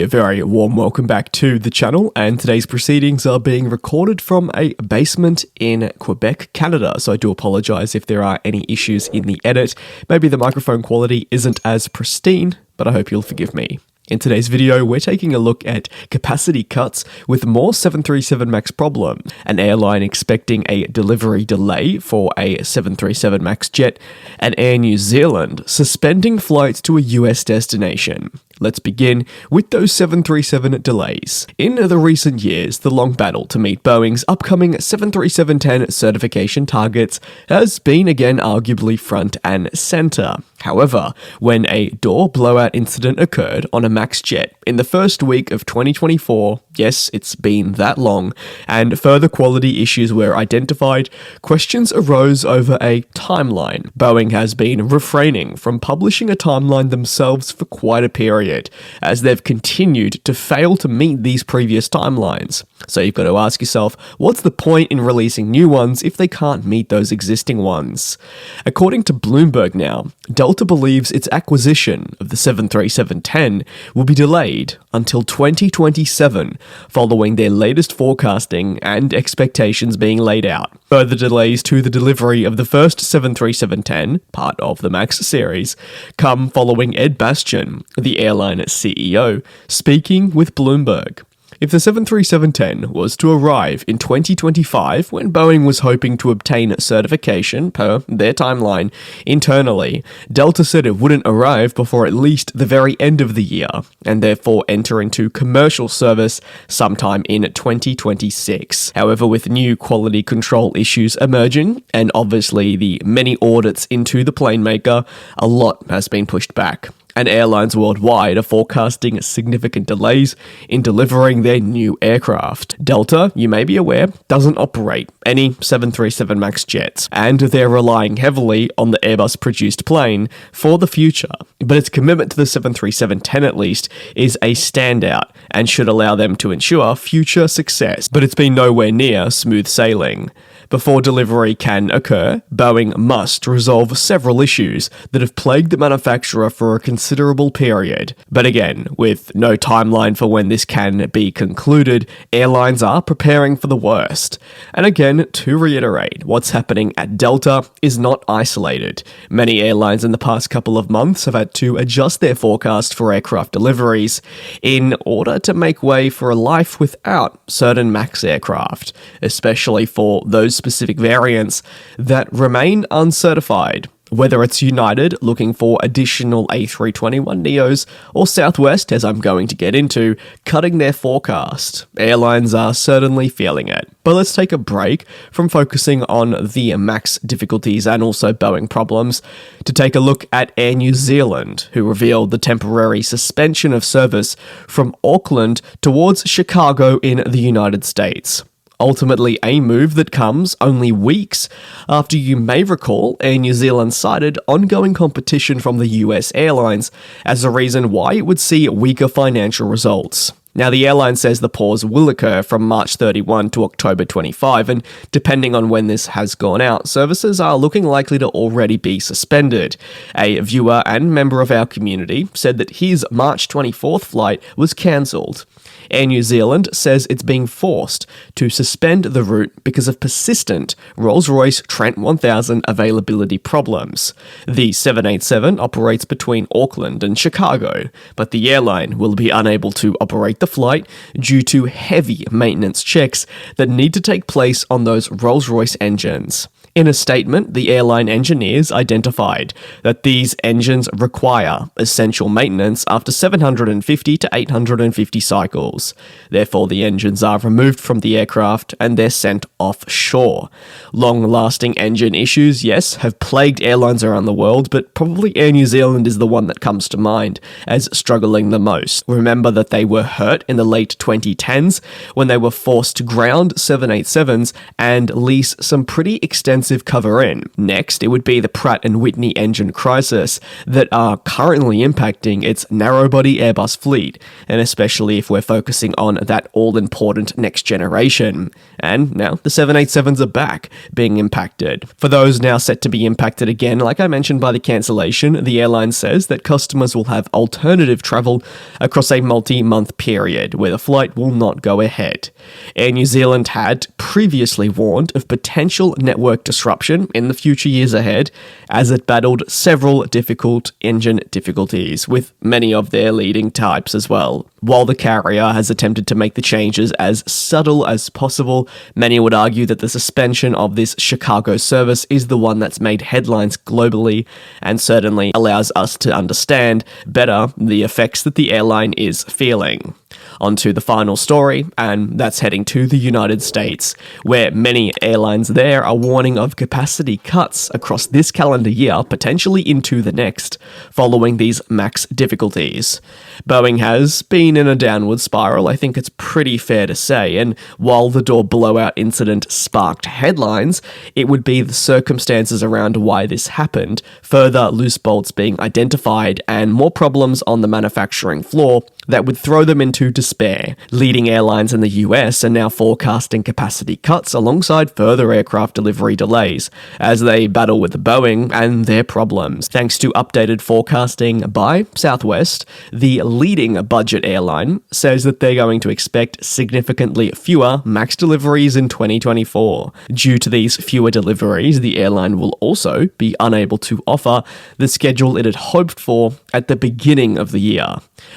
A very warm welcome back to the channel, and today's proceedings are being recorded from a basement in Quebec, Canada, so I do apologise if there are any issues in the edit. Maybe the microphone quality isn't as pristine, but I hope you'll forgive me. In today's video, we're taking a look at capacity cuts with more 737 MAX problems, an airline expecting a delivery delay for a 737 MAX jet, and Air New Zealand suspending flights to a US destination. Let's begin with those 737 delays. In the recent years, the long battle to meet Boeing's upcoming 737-10 certification targets has been again arguably front and center. However, when a door blowout incident occurred on a MAX jet in the first week of 2024, yes, it's been that long, and further quality issues were identified, questions arose over a timeline. Boeing has been refraining from publishing a timeline themselves for quite a period, as they've continued to fail to meet these previous timelines. So you've got to ask yourself, what's the point in releasing new ones if they can't meet those existing ones? According to Bloomberg now, Delta believes its acquisition of the 737-10 will be delayed until 2027, following their latest forecasting and expectations being laid out. Further delays to the delivery of the first 737-10, part of the MAX series, come following Ed Bastian, the airline CEO, speaking with Bloomberg. If the 737-10 was to arrive in 2025, when Boeing was hoping to obtain certification per their timeline internally, Delta said it wouldn't arrive before at least the very end of the year, and therefore enter into commercial service sometime in 2026. However, with new quality control issues emerging, and obviously the many audits into the plane maker, a lot has been pushed back. And airlines worldwide are forecasting significant delays in delivering their new aircraft. Delta, you may be aware, doesn't operate any 737 MAX jets, and they're relying heavily on the Airbus-produced plane for the future. But its commitment to the 737-10 at least is a standout, and should allow them to ensure future success. But it's been nowhere near smooth sailing. Before delivery can occur, Boeing must resolve several issues that have plagued the manufacturer for a considerable period. But again, with no timeline for when this can be concluded, airlines are preparing for the worst. And again, to reiterate, what's happening at Delta is not isolated. Many airlines in the past couple of months have had to adjust their forecast for aircraft deliveries in order to make way for a life without certain MAX aircraft, especially for those specific variants that remain uncertified. Whether it's United looking for additional A321neos, or Southwest, as I'm going to get into, cutting their forecast. Airlines are certainly feeling it. But let's take a break from focusing on the MAX difficulties and also Boeing problems to take a look at Air New Zealand, who revealed the temporary suspension of service from Auckland towards Chicago in the United States. Ultimately, a move that comes only weeks after, you may recall, Air New Zealand cited ongoing competition from the US airlines as a reason why it would see weaker financial results. Now, the airline says the pause will occur from March 31 to October 25, and depending on when this has gone out, services are looking likely to already be suspended. A viewer and member of our community said that his March 24th flight was cancelled. Air New Zealand says it's being forced to suspend the route because of persistent Rolls-Royce Trent 1000 availability problems. The 787 operates between Auckland and Chicago, but the airline will be unable to operate the flight due to heavy maintenance checks that need to take place on those Rolls-Royce engines. In a statement, the airline engineers identified that these engines require essential maintenance after 750 to 850 cycles. Therefore, the engines are removed from the aircraft and they're sent offshore. Long-lasting engine issues, yes, have plagued airlines around the world, but probably Air New Zealand is the one that comes to mind as struggling the most. Remember that they were hurt in the late 2010s when they were forced to ground 787s and lease some pretty extensive comprehensive cover in. Next, it would be the Pratt & Whitney engine crisis that are currently impacting its narrow-body Airbus fleet, and especially if we're focusing on that all-important next generation. And now the 787s are back, being impacted. For those now set to be impacted again, like I mentioned by the cancellation, the airline says that customers will have alternative travel across a multi-month period where the flight will not go ahead. Air New Zealand had previously warned of potential network disruption in the future years ahead as it battled several difficult engine difficulties with many of their leading types as well. While the carrier has attempted to make the changes as subtle as possible, many would argue that the suspension of this Chicago service is the one that's made headlines globally and certainly allows us to understand better the effects that the airline is feeling. On to the final story, and that's heading to the United States, where many airlines there are warning of capacity cuts across this calendar year, potentially into the next, following these MAX difficulties. Boeing has been in a downward spiral, I think it's pretty fair to say, and while the door blowout incident sparked headlines, it would be the circumstances around why this happened, further loose bolts being identified, and more problems on the manufacturing floor that would throw them into despair. Leading airlines in the US are now forecasting capacity cuts alongside further aircraft delivery delays as they battle with Boeing and their problems. Thanks to updated forecasting by Southwest, the leading budget airline says that they're going to expect significantly fewer MAX deliveries in 2024. Due to these fewer deliveries, the airline will also be unable to offer the schedule it had hoped for at the beginning of the year.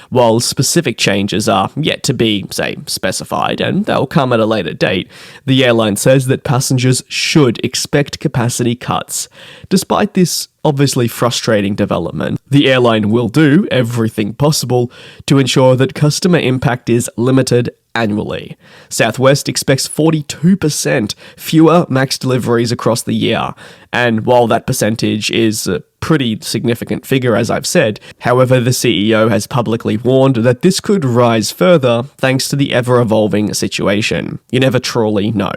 While specific changes are yet to be, say, specified, and they'll come at a later date, the airline says that passengers should expect capacity cuts. Despite this obviously frustrating development, the airline will do everything possible to ensure that customer impact is limited annually. Southwest expects 42% fewer MAX deliveries across the year, and while that percentage is a pretty significant figure, as I've said, however, the CEO has publicly warned that this could rise further thanks to the ever-evolving situation. You never truly know.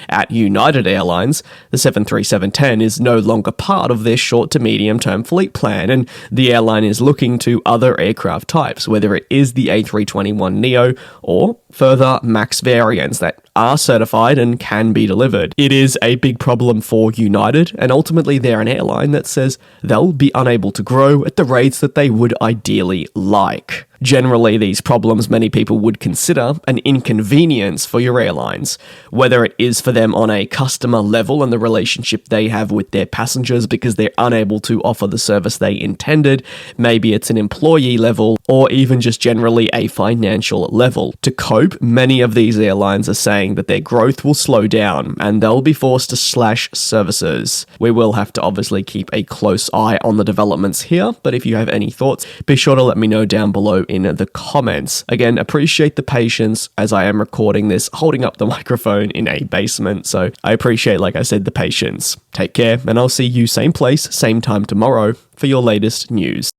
At United Airlines, the 737-10 is no longer part of their short to medium-term fleet plan, and the airline is looking to other aircraft types, whether it is the A321neo or further MAX variants that are certified and can be delivered. It is a big problem for United, and ultimately they're an airline that says they'll be unable to grow at the rates that they would ideally like. Generally, these problems many people would consider an inconvenience for your airlines, whether it is for them on a customer level and the relationship they have with their passengers because they're unable to offer the service they intended, maybe it's an employee level, or even just generally a financial level. To cope, many of these airlines are saying that their growth will slow down and they'll be forced to slash services. We will have to obviously keep a close eye on the developments here, but if you have any thoughts, be sure to let me know down below in the comments. Again, appreciate the patience as I am recording this, holding up the microphone in a basement, so I appreciate, like I said, the patience. Take care, and I'll see you same place, same time tomorrow for your latest news.